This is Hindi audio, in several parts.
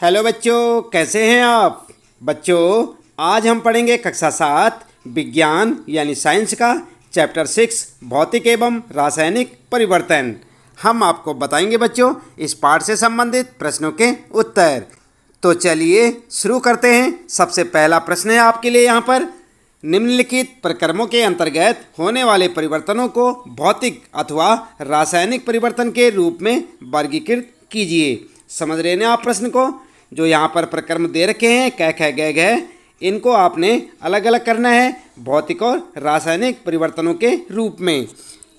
हेलो बच्चों, कैसे हैं आप। बच्चों, आज हम पढ़ेंगे कक्षा 7 विज्ञान यानी साइंस का चैप्टर 6 भौतिक एवं रासायनिक परिवर्तन। हम आपको बताएंगे बच्चों इस पाठ से संबंधित प्रश्नों के उत्तर। तो चलिए शुरू करते हैं। सबसे पहला प्रश्न है आपके लिए यहाँ पर, निम्नलिखित प्रक्रमों के अंतर्गत होने वाले परिवर्तनों को भौतिक अथवा रासायनिक परिवर्तन के रूप में वर्गीकृत कीजिए। समझ रहे हैं आप प्रश्न को। जो यहाँ पर प्रक्रम दे रखे हैं क ख ग घ, इनको आपने अलग अलग करना है भौतिक और रासायनिक परिवर्तनों के रूप में।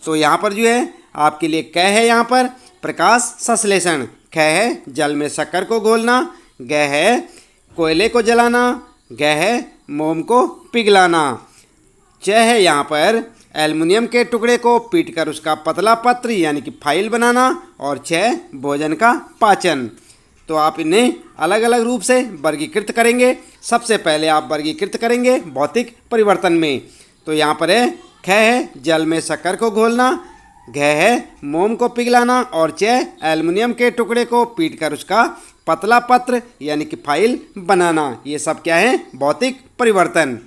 तो यहाँ पर जो है आपके लिए क है यहाँ पर प्रकाश संश्लेषण, ख है जल में शक्कर को घोलना, ग है कोयले को जलाना, ग है मोम को पिघलाना, च है यहाँ पर एल्युमिनियम के टुकड़े को पीटकर उसका पतला पत्र यानी कि फाइल बनाना, और छ भोजन का पाचन। तो आप इन्हें अलग अलग रूप से वर्गीकृत करेंगे। सबसे पहले आप वर्गीकृत करेंगे भौतिक परिवर्तन में। तो यहाँ पर है ख है जल में शक्कर को घोलना, घ है मोम को पिघलाना, और च एल्युमिनियम के टुकड़े को पीटकर उसका पतला पत्र यानी कि फाइल बनाना। ये सब क्या है? भौतिक परिवर्तन।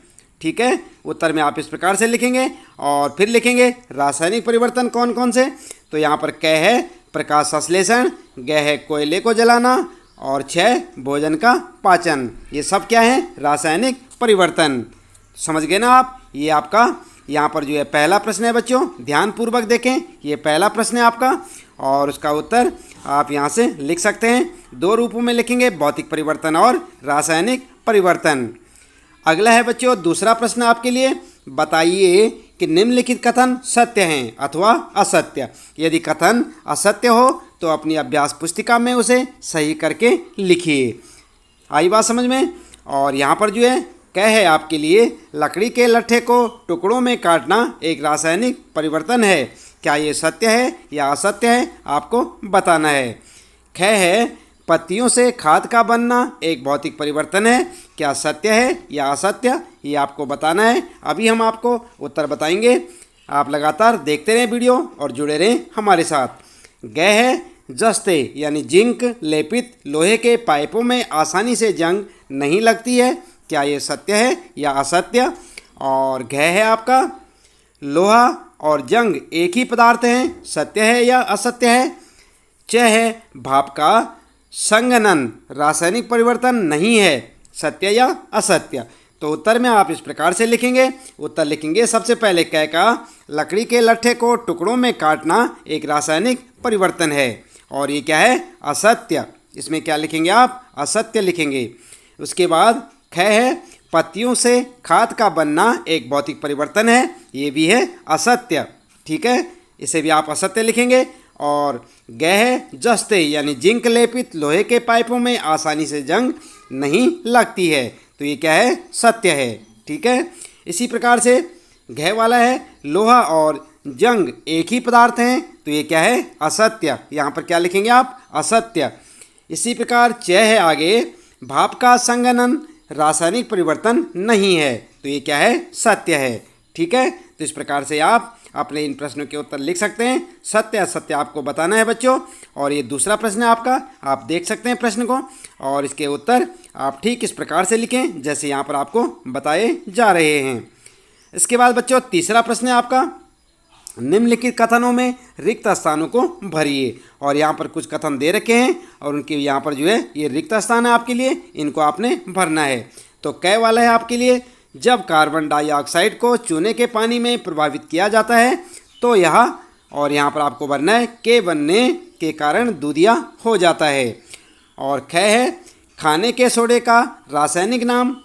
ठीक है, उत्तर में आप इस प्रकार से लिखेंगे। और फिर लिखेंगे रासायनिक परिवर्तन कौन कौन से। तो यहाँ पर क है प्रकाश संश्लेषण, ग है कोयले को जलाना, और छ भोजन का पाचन। ये सब क्या है? रासायनिक परिवर्तन। समझ गए ना आप। ये आपका यहाँ पर जो है पहला प्रश्न है बच्चों, ध्यानपूर्वक देखें। ये पहला प्रश्न है आपका और उसका उत्तर आप यहाँ से लिख सकते हैं। दो रूपों में लिखेंगे, भौतिक परिवर्तन और रासायनिक परिवर्तन। अगला है बच्चों दूसरा प्रश्न आपके लिए, बताइए कि निम्नलिखित कथन सत्य हैं अथवा असत्य। यदि कथन असत्य हो तो अपनी अभ्यास पुस्तिका में उसे सही करके लिखिए। आई बात समझ में। और यहाँ पर जो है कह है आपके लिए, लकड़ी के लट्ठे को टुकड़ों में काटना एक रासायनिक परिवर्तन है। क्या ये सत्य है या असत्य है, आपको बताना है। ख है पत्तियों से खाद का बनना एक भौतिक परिवर्तन है। क्या सत्य है या असत्य, ये आपको बताना है। अभी हम आपको उत्तर बताएंगे। आप लगातार देखते रहें वीडियो और जुड़े रहें हमारे साथ। ग है जस्ते यानी जिंक लेपित लोहे के पाइपों में आसानी से जंग नहीं लगती है। क्या ये सत्य है या असत्य। और घ है आपका लोहा और जंग एक ही पदार्थ हैं, सत्य है या असत्य है। च है भाप का संघनन रासायनिक परिवर्तन नहीं है, सत्य या असत्य। तो उत्तर में आप इस प्रकार से लिखेंगे। उत्तर लिखेंगे सबसे पहले क का, लकड़ी के लट्ठे को टुकड़ों में काटना एक रासायनिक परिवर्तन है, और ये क्या है? असत्य। इसमें क्या लिखेंगे आप? असत्य लिखेंगे। उसके बाद ख है पत्तियों से खाद का बनना एक भौतिक परिवर्तन है, ये भी है असत्य। ठीक है, इसे भी आप असत्य लिखेंगे। और ग है जस्ते यानी जिंक लेपित लोहे के पाइपों में आसानी से जंग नहीं लगती है, तो ये क्या है? सत्य है। ठीक है, इसी प्रकार से घ वाला है लोहा और जंग एक ही पदार्थ हैं, तो ये क्या है? असत्य। यहाँ पर क्या लिखेंगे आप? असत्य। इसी प्रकार च है आगे, भाप का संघनन रासायनिक परिवर्तन नहीं है, तो ये क्या है? सत्य है। ठीक है, तो इस प्रकार से आप अपने इन प्रश्नों के उत्तर लिख सकते हैं। सत्य असत्य आपको बताना है बच्चों। और ये दूसरा प्रश्न है आपका, आप देख सकते हैं प्रश्न को, और इसके उत्तर आप ठीक इस प्रकार से लिखें जैसे यहाँ पर आपको बताए जा रहे हैं। इसके बाद बच्चों तीसरा प्रश्न है आपका, निम्नलिखित कथनों में रिक्त स्थानों को भरिए। और यहाँ पर कुछ कथन दे रखे हैं और उनके यहाँ पर जो है ये रिक्त स्थान है आपके लिए, इनको आपने भरना है। तो क वाला है आपके लिए, जब कार्बन डाइऑक्साइड को चूने के पानी में प्रभावित किया जाता है तो यह, और यहाँ पर आपको भरना है, के बनने के कारण दूधिया हो जाता है। और ख है खाने के सोडे का रासायनिक नाम,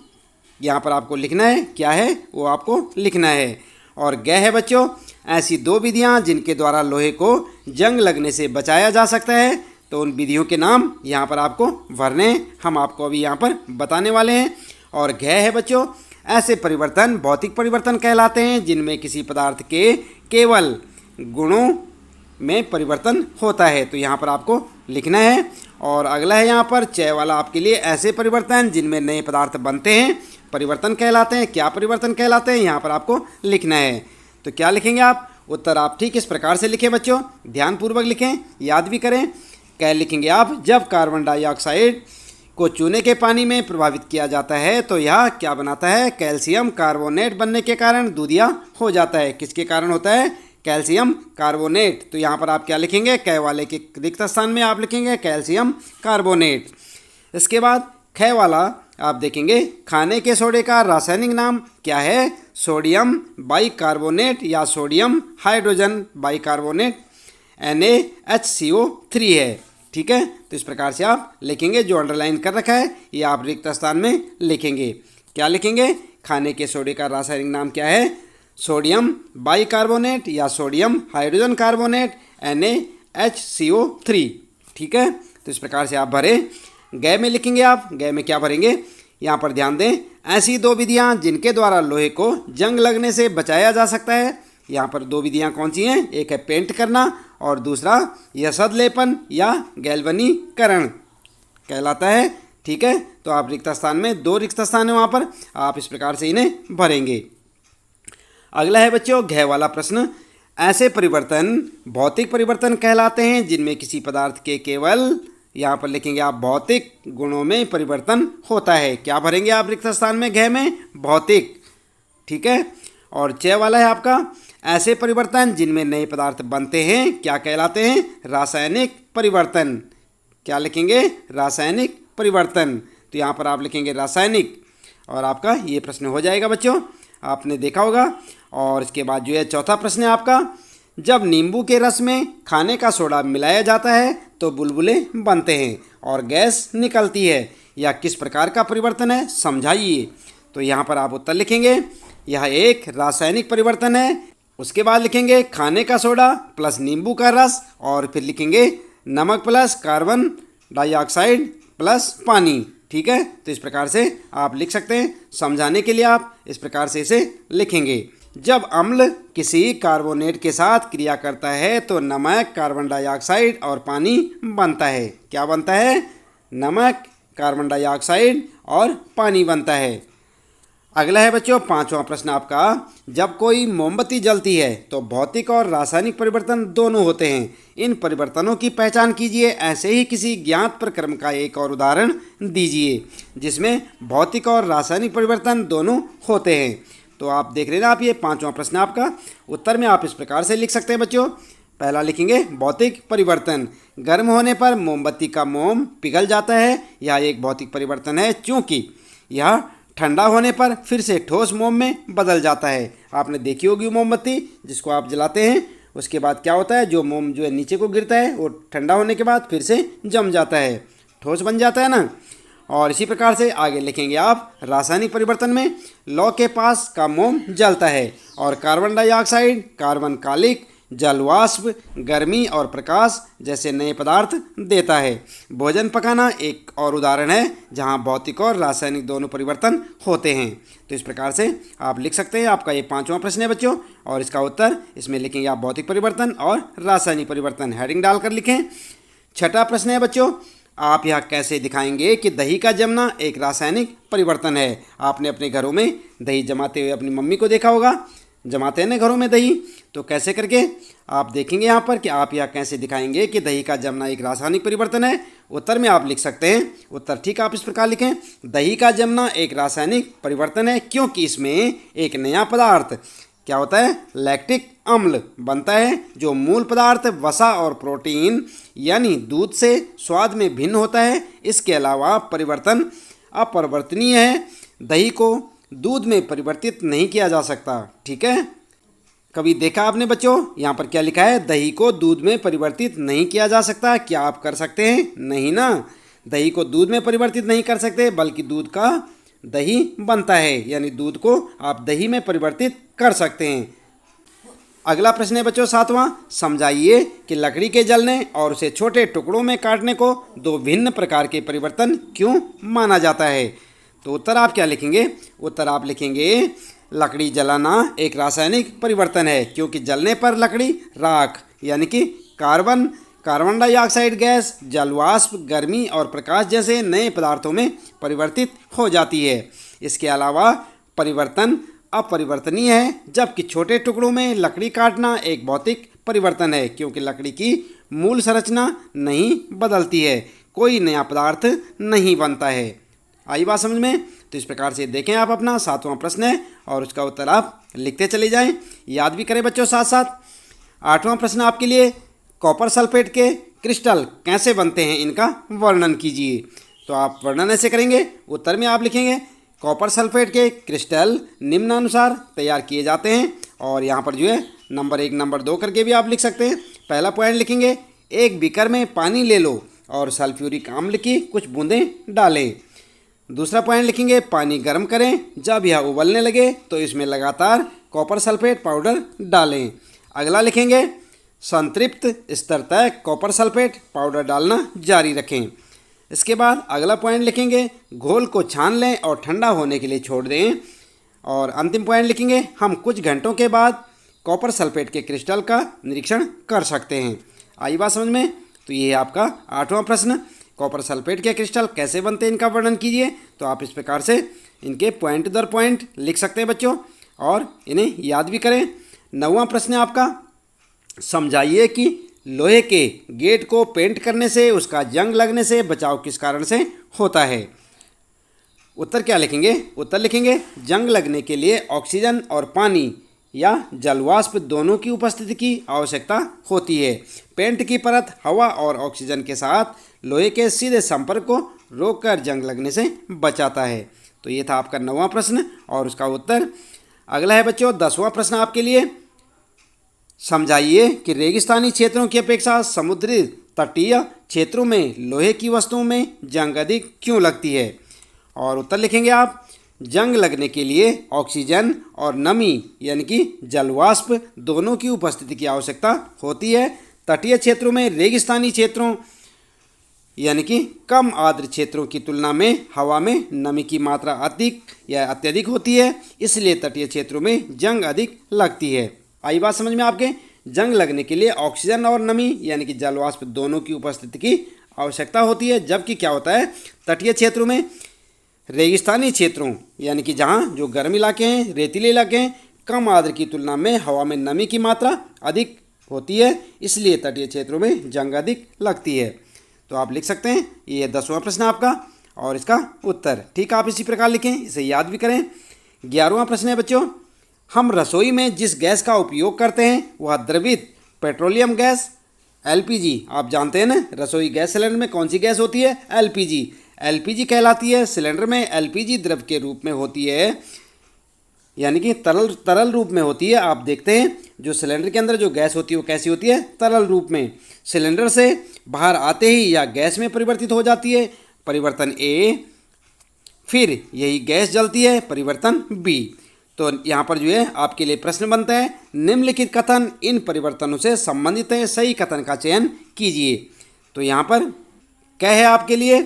यहाँ पर आपको लिखना है, क्या है वो आपको लिखना है। और ग है बच्चों ऐसी दो विधियाँ जिनके द्वारा लोहे को जंग लगने से बचाया जा सकता है, तो उन विधियों के नाम यहाँ पर आपको भरने, हम आपको अभी यहाँ पर बताने वाले हैं। और घ है बच्चों ऐसे परिवर्तन भौतिक परिवर्तन कहलाते हैं जिनमें किसी पदार्थ के केवल गुणों में परिवर्तन होता है, तो यहाँ पर आपको लिखना है। और अगला है यहाँ पर च वाला आपके लिए, ऐसे परिवर्तन जिनमें नए पदार्थ बनते हैं परिवर्तन कहलाते हैं। क्या परिवर्तन कहलाते हैं, यहाँ पर आपको लिखना है। तो क्या लिखेंगे आप? उत्तर आप ठीक इस प्रकार से लिखें बच्चों, ध्यानपूर्वक लिखें, याद भी करें। क्या लिखेंगे आप? जब कार्बन डाइऑक्साइड को चूने के पानी में प्रभावित किया जाता है तो यह क्या बनाता है? कैल्शियम कार्बोनेट बनने के कारण दूधिया हो जाता है। किसके कारण होता है? Calcium carbonate. तो यहाँ पर आप क्या लिखेंगे? कै वाले के रिक्त स्थान में आप लिखेंगे कैल्शियम कार्बोनेट। इसके बाद ख वाला आप देखेंगे खाने के सोडे का रासायनिक नाम क्या है? सोडियम बाइकार्बोनेट या सोडियम हाइड्रोजन बाइकार्बोनेट NaHCO3 है। ठीक है, तो इस प्रकार से आप लिखेंगे। जो अंडरलाइन कर रखा है ये आप रिक्त स्थान में लिखेंगे। क्या लिखेंगे? खाने के सोडे का रासायनिक नाम क्या है? सोडियम बाइकार्बोनेट या सोडियम हाइड्रोजन कार्बोनेट NaHCO3। ठीक है, तो इस प्रकार से आप भरे। गै में लिखेंगे आप। गै में क्या भरेंगे? यहाँ पर ध्यान दें, ऐसी दो विधियाँ जिनके द्वारा लोहे को जंग लगने से बचाया जा सकता है। यहाँ पर दो विधियाँ कौन सी हैं? एक है पेंट करना और दूसरा यसद लेपन या गैल्वनीकरण कहलाता है। ठीक है, तो आप रिक्त स्थान में दो रिक्त स्थान है वहाँ पर, आप इस प्रकार से इन्हें भरेंगे। अगला है बच्चों घ वाला प्रश्न। ऐसे परिवर्तन भौतिक परिवर्तन कहलाते हैं जिनमें किसी पदार्थ के केवल, यहाँ पर लिखेंगे आप भौतिक गुणों में परिवर्तन होता है। क्या भरेंगे आप रिक्त स्थान में? घ में भौतिक। ठीक है, और च वाला है आपका ऐसे परिवर्तन जिनमें नए पदार्थ बनते हैं क्या कहलाते हैं? रासायनिक परिवर्तन। क्या लिखेंगे? रासायनिक परिवर्तन। तो यहाँ पर आप लिखेंगे रासायनिक और आपका ये प्रश्न हो जाएगा बच्चों, आपने देखा होगा। और इसके बाद जो है चौथा प्रश्न है आपका, जब नींबू के रस में खाने का सोडा मिलाया जाता है तो बुलबुले बनते हैं और गैस निकलती है। यह किस प्रकार का परिवर्तन है? समझाइए। तो यहाँ पर आप उत्तर लिखेंगे यह एक रासायनिक परिवर्तन है। उसके बाद लिखेंगे खाने का सोडा प्लस नींबू का रस और फिर लिखेंगे नमक प्लस कार्बन डाइऑक्साइड प्लस पानी। ठीक है, तो इस प्रकार से आप लिख सकते हैं। समझाने के लिए आप इस प्रकार से इसे लिखेंगे। जब अम्ल किसी कार्बोनेट के साथ क्रिया करता है तो नमक, कार्बन डाइऑक्साइड और पानी बनता है। क्या बनता है? नमक, कार्बन डाइऑक्साइड और पानी बनता है। अगला है बच्चों पांचवा प्रश्न आपका, जब कोई मोमबत्ती जलती है तो भौतिक और रासायनिक परिवर्तन दोनों होते हैं। इन परिवर्तनों की पहचान कीजिए। ऐसे ही किसी ज्ञात प्रक्रम का एक और उदाहरण दीजिए जिसमें भौतिक और रासायनिक परिवर्तन दोनों होते हैं। तो आप देख रहे हैं आप, ये पांचवा प्रश्न आपका। उत्तर में आप इस प्रकार से लिख सकते हैं बच्चों। पहला लिखेंगे भौतिक परिवर्तन, गर्म होने पर मोमबत्ती का मोम पिघल जाता है। यह एक भौतिक परिवर्तन है क्योंकि यह ठंडा होने पर फिर से ठोस मोम में बदल जाता है। आपने देखी होगी मोमबत्ती जिसको आप जलाते हैं, उसके बाद क्या होता है? जो मोम जो है नीचे को गिरता है वो ठंडा होने के बाद फिर से जम जाता है, ठोस बन जाता है ना। और इसी प्रकार से आगे लिखेंगे आप रासायनिक परिवर्तन में लौ के पास का मोम जलता है और कार्बन डाइऑक्साइड, कार्बन कालिक, जलवाष्प, गर्मी और प्रकाश जैसे नए पदार्थ देता है। भोजन पकाना एक और उदाहरण है जहां भौतिक और रासायनिक दोनों परिवर्तन होते हैं। तो इस प्रकार से आप लिख सकते हैं। आपका ये पांचवा प्रश्न है बच्चों और इसका उत्तर इसमें लिखेंगे आप भौतिक परिवर्तन और रासायनिक परिवर्तन, हेडिंग डालकर लिखें। छठा प्रश्न है बच्चों, आप यह कैसे दिखाएंगे कि दही का जमना एक रासायनिक परिवर्तन है? आपने अपने घरों में दही जमाते हुए अपनी मम्मी को देखा होगा, जमाते हैं ना घरों में दही। तो कैसे करके आप देखेंगे यहाँ पर कि आप यह कैसे दिखाएंगे कि दही का जमना एक रासायनिक परिवर्तन है। उत्तर में आप लिख सकते हैं, उत्तर ठीक आप इस प्रकार लिखें, दही का जमना एक रासायनिक परिवर्तन है क्योंकि इसमें एक नया पदार्थ क्या होता है? लैक्टिक अम्ल बनता है जो मूल पदार्थ वसा और प्रोटीन यानी दूध से स्वाद में भिन्न होता है। इसके अलावा परिवर्तन अपरिवर्तनीय है। दही को दूध में परिवर्तित नहीं किया जा सकता। ठीक है, कभी देखा आपने बच्चों? यहाँ पर क्या लिखा है? दही को दूध में परिवर्तित नहीं किया जा सकता। क्या आप कर सकते हैं? नहीं ना, दही को दूध में परिवर्तित नहीं कर सकते बल्कि दूध का दही बनता है, यानी दूध को आप दही में परिवर्तित कर सकते हैं। अगला प्रश्न है बच्चों सातवां, समझाइए कि लकड़ी के जलने और उसे छोटे टुकड़ों में काटने को दो भिन्न प्रकार के परिवर्तन क्यों माना जाता है? तो उत्तर आप क्या लिखेंगे? उत्तर आप लिखेंगे लकड़ी जलाना एक रासायनिक परिवर्तन है क्योंकि जलने पर लकड़ी राख यानी कि कार्बन डाइऑक्साइड गैस, जलवाष्प, गर्मी और प्रकाश जैसे नए पदार्थों में परिवर्तित हो जाती है। इसके अलावा परिवर्तन अपरिवर्तनीय है जबकि छोटे टुकड़ों में लकड़ी काटना एक भौतिक परिवर्तन है क्योंकि लकड़ी की मूल संरचना नहीं बदलती है। कोई नया पदार्थ नहीं बनता है। आई बात समझ में? तो इस प्रकार से देखें आप अपना 7वां प्रश्न है और उसका उत्तर आप लिखते चले जाएं, याद भी करें बच्चों साथ साथ। 8वां प्रश्न आपके लिए, कॉपर सल्फेट के क्रिस्टल कैसे बनते हैं, इनका वर्णन कीजिए। तो आप वर्णन ऐसे करेंगे, उत्तर में आप लिखेंगे कॉपर सल्फेट के क्रिस्टल निम्नानुसार तैयार किए जाते हैं। और यहाँ पर जो है नंबर 1 नंबर 2 करके भी आप लिख सकते हैं। पहला पॉइंट लिखेंगे, एक बीकर में पानी ले लो और सल्फ्यूरिक अम्ल की कुछ बूंदें डालें। दूसरा पॉइंट लिखेंगे, पानी गर्म करें, जब यह उबलने लगे तो इसमें लगातार कॉपर सल्फेट पाउडर डालें। अगला लिखेंगे, संतृप्त स्तर तक कॉपर सल्फेट पाउडर डालना जारी रखें। इसके बाद अगला पॉइंट लिखेंगे, घोल को छान लें और ठंडा होने के लिए छोड़ दें। और अंतिम पॉइंट लिखेंगे, हम कुछ घंटों के बाद कॉपर सल्फेट के क्रिस्टल का निरीक्षण कर सकते हैं। आई बात समझ में? तो ये है आपका 8वां प्रश्न, कॉपर सल्फेट के क्रिस्टल कैसे बनते हैं, इनका वर्णन कीजिए। तो आप इस प्रकार से इनके पॉइंट दर पॉइंट लिख सकते हैं बच्चों और इन्हें याद भी करें। 9वां प्रश्न है आपका, समझाइए कि लोहे के गेट को पेंट करने से उसका जंग लगने से बचाव किस कारण से होता है। उत्तर क्या लिखेंगे? उत्तर लिखेंगे, जंग लगने के लिए ऑक्सीजन और पानी या जलवाष्प दोनों की उपस्थिति की आवश्यकता होती है। पेंट की परत हवा और ऑक्सीजन के साथ लोहे के सीधे संपर्क को रोककर जंग लगने से बचाता है। तो ये था आपका 9वां प्रश्न और उसका उत्तर। अगला है बच्चों 10वां प्रश्न आपके लिए, समझाइए कि रेगिस्तानी क्षेत्रों की अपेक्षा समुद्री तटीय क्षेत्रों में लोहे की वस्तुओं में जंग अधिक क्यों लगती है। और उत्तर लिखेंगे आप, जंग लगने के लिए ऑक्सीजन और नमी यानी कि जलवाष्प दोनों की उपस्थिति की आवश्यकता होती है। तटीय क्षेत्रों में रेगिस्तानी क्षेत्रों यानी कि कम आर्द्र क्षेत्रों की तुलना में हवा में नमी की मात्रा अधिक या अत्यधिक होती है, इसलिए तटीय क्षेत्रों में जंग अधिक लगती है। आई बात समझ में आपके? जंग लगने के लिए ऑक्सीजन और नमी यानी कि जलवाष्प दोनों की उपस्थिति की आवश्यकता होती है, जबकि क्या होता है तटीय क्षेत्रों में, रेगिस्तानी क्षेत्रों यानी कि जहाँ जो गर्म इलाके हैं, रेतीले इलाके हैं, कम आर्द्र की तुलना में हवा में नमी की मात्रा अधिक होती है, इसलिए तटीय क्षेत्रों में जंग अधिक लगती है। तो आप लिख सकते हैं, ये 10वां प्रश्न आपका और इसका उत्तर। ठीक, आप इसी प्रकार लिखें, इसे याद भी करें। 11वां प्रश्न है बच्चों, हम रसोई में जिस गैस का उपयोग करते हैं वह द्रवित पेट्रोलियम गैस एलपीजी, आप जानते हैं ना रसोई गैस सिलेंडर में कौन सी गैस होती है? एलपीजी कहलाती है। सिलेंडर में एलपीजी द्रव के रूप में होती है यानी कि तरल रूप में होती है। आप देखते हैं जो सिलेंडर के अंदर जो गैस होती है वो कैसी होती है? तरल रूप में। सिलेंडर से बाहर आते ही यह गैस में परिवर्तित हो जाती है, परिवर्तन ए, फिर यही गैस जलती है, परिवर्तन बी। तो यहाँ पर जो है आपके लिए प्रश्न बनता है, निम्नलिखित कथन इन परिवर्तनों से संबंधित है, सही कथन का चयन कीजिए। तो यहाँ पर क्या है आपके लिए?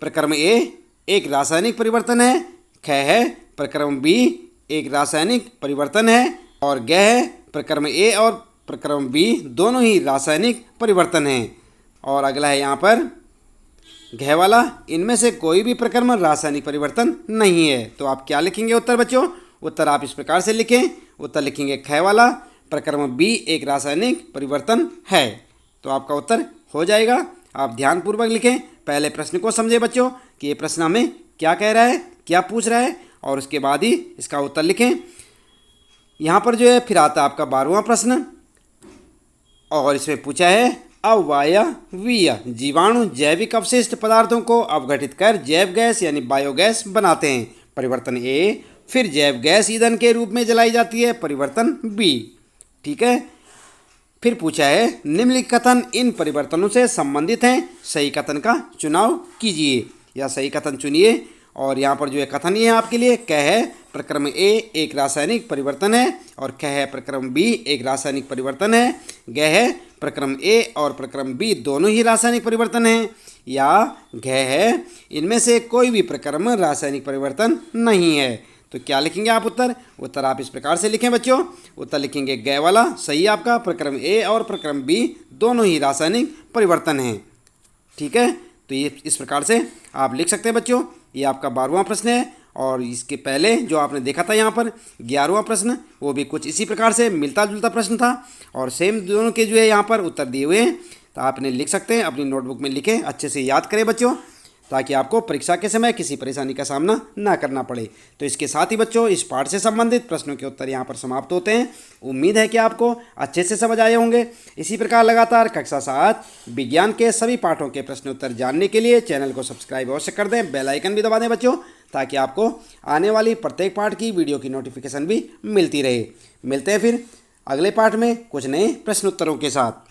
प्रक्रम ए एक रासायनिक परिवर्तन है, ख है प्रक्रम बी एक रासायनिक परिवर्तन है, और ग है प्रक्रम ए और प्रक्रम बी दोनों ही रासायनिक परिवर्तन हैं। और अगला है यहाँ पर घ वाला, इनमें से कोई भी प्रक्रम रासायनिक परिवर्तन नहीं है। तो आप क्या लिखेंगे उत्तर बच्चों? उत्तर आप इस प्रकार से लिखें, उत्तर लिखेंगे ख वाला, प्रक्रम बी एक रासायनिक परिवर्तन है। तो आपका उत्तर हो जाएगा। आप ध्यानपूर्वक लिखें, पहले प्रश्न को समझे बच्चों कि ये प्रश्न हमें क्या कह रहा है, क्या पूछ रहा है, और उसके बाद ही इसका उत्तर लिखें। यहाँ पर जो है फिर आता है आपका 12वां प्रश्न और इसमें पूछा है, अवायवीय जीवाणु जैविक अवशिष्ट पदार्थों को अवघटित कर जैव गैस यानी बायोगैस बनाते हैं, परिवर्तन ए, फिर जैव गैस ईंधन के रूप में जलाई जाती है, परिवर्तन बी। ठीक है, फिर पूछा है निम्नलिखित कथन इन परिवर्तनों से संबंधित हैं, सही कथन का चुनाव कीजिए या सही कथन चुनिए। और यहाँ पर जो है कथन ये है आपके लिए, क है प्रक्रम ए एक रासायनिक परिवर्तन है और ख है प्रक्रम बी एक रासायनिक परिवर्तन है, ग है प्रक्रम ए और प्रक्रम बी दोनों ही रासायनिक परिवर्तन हैं, या घ है इनमें से कोई भी प्रक्रम रासायनिक परिवर्तन नहीं है। तो क्या लिखेंगे आप उत्तर? उत्तर आप इस प्रकार से लिखें बच्चों, उत्तर लिखेंगे ग वाला, सही आपका, प्रक्रम ए और प्रक्रम बी दोनों ही रासायनिक परिवर्तन हैं। ठीक है, तो ये इस प्रकार से आप लिख सकते हैं बच्चों। ये आपका 12वां प्रश्न है और इसके पहले जो आपने देखा था यहाँ पर 11वां प्रश्न, वो भी कुछ इसी प्रकार से मिलता जुलता प्रश्न था और सेम दोनों के जो है यहाँ पर उत्तर दिए हुए हैं। तो आपने लिख सकते हैं, अपनी नोटबुक में लिखें, अच्छे से याद करें बच्चों, ताकि आपको परीक्षा के समय किसी परेशानी का सामना ना करना पड़े। तो इसके साथ ही बच्चों इस पाठ से संबंधित प्रश्नों के उत्तर यहाँ पर समाप्त होते हैं। उम्मीद है कि आपको अच्छे से समझ आए होंगे। इसी प्रकार लगातार कक्षा 7 विज्ञान के सभी पाठों के प्रश्न उत्तर जानने के लिए चैनल को सब्सक्राइब अवश्य कर दें, बेल आइकन भी दबा दें बच्चों, ताकि आपको आने वाली प्रत्येक पाठ की वीडियो की नोटिफिकेशन भी मिलती रहे। मिलते हैं फिर अगले पाठ में कुछ नए प्रश्न उत्तरों के साथ।